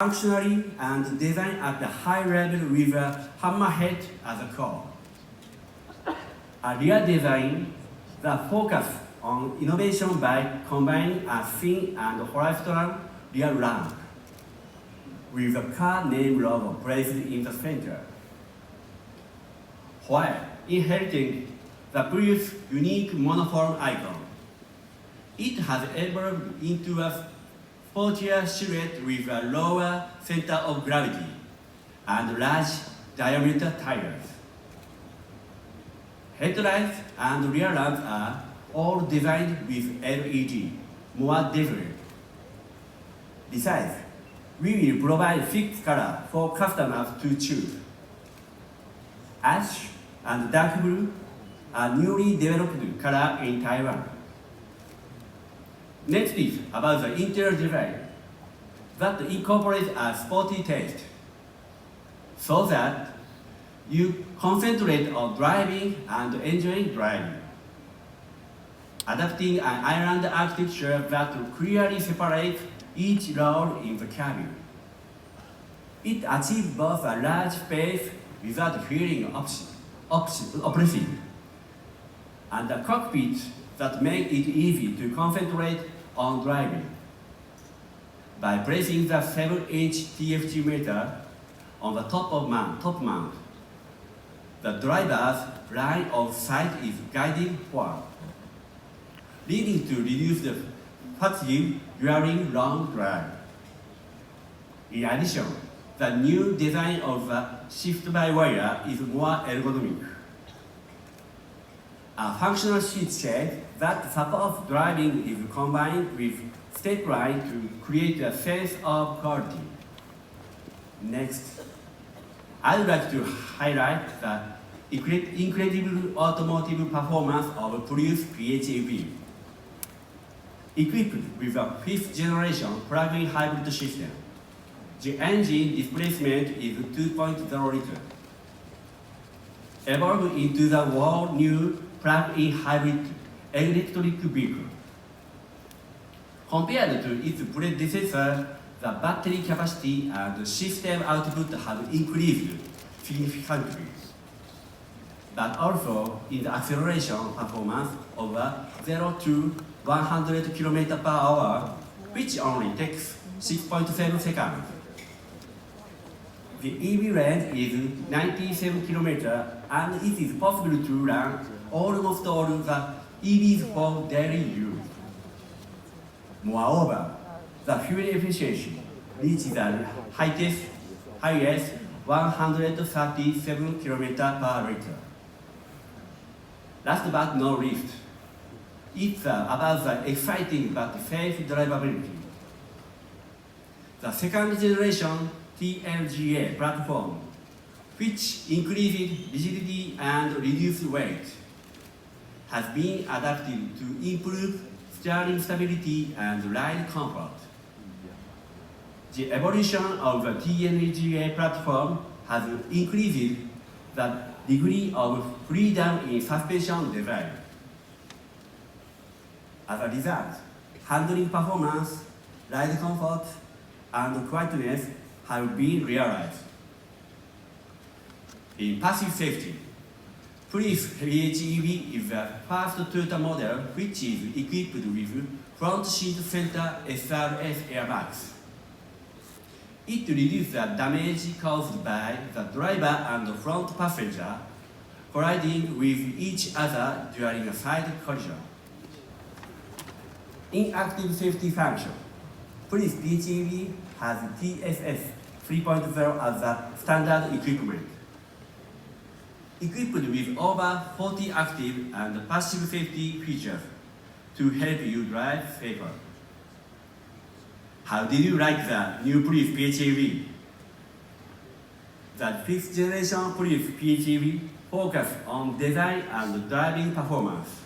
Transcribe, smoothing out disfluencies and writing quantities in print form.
functionally and designed at a high level with a hammerhead as a core. A rear design that focuses on innovation by combining a thin and horizontal rear lamp with a car name logo placed in the center. While inheriting the Prius' unique monoform icon, it has evolved into a sportier silhouette with a lower center of gravity and large diameter tires. Headlights and rear lamps are all designed with LED, more different. Besides, we will provide 6 colors for customers to choose. Ash and dark blue are newly developed colors in Taiwan. Next is about the interior design that incorporates a sporty taste, so that you concentrate on driving and enjoying driving. Adapting an island architecture that clearly separates each row in the cabin. It achieves both a large space without feeling oppressive, and a cockpit that makes it easy to concentrate on driving. By placing the 7-inch TFT meter on the top mount, the driver's line of sight is guided forward, leading to reduced fatigue during long drive. In addition, the new design of the shift-by-wire is more ergonomic. A functional seat shade that supports driving is combined with step line to create a sense of quality. Next, I'd like to highlight the incredible automotive performance of Prius PHEV. Equipped with a 5th generation plug-in hybrid system, the engine displacement is 2.0 liters. Evolved into the world new plug-in hybrid electric vehicle. Compared to its predecessor, the battery capacity and system output have increased significantly, but also in the acceleration performance of 0 to 100 km per hour, which only takes 6.7 seconds. The EV range is 97 km, and it is possible to run almost all the EVs for daily use. Moreover, the fuel efficiency reaches the highest 137 km per liter. Last but not least, it's about the exciting but safe drivability. The second generation TLGA platform, which increases rigidity and reduces weight, has been adapted to improve steering stability and ride comfort. The evolution of the TLGA platform has increased the degree of freedom in suspension design. As a result, handling performance, ride comfort, and quietness have been realized. In passive safety, Prius PHEV is the first Toyota model which is equipped with front seat center SRS airbags. It reduces the damage caused by the driver and front passenger colliding with each other during a side collision. In active safety function, Prius PHEV has TSS 3.0 as the standard equipment. Equipped with over 40 active and passive safety features to help you drive safer. How did you like the new Prius PHEV? The 5th generation Prius PHEV focuses on design and driving performance.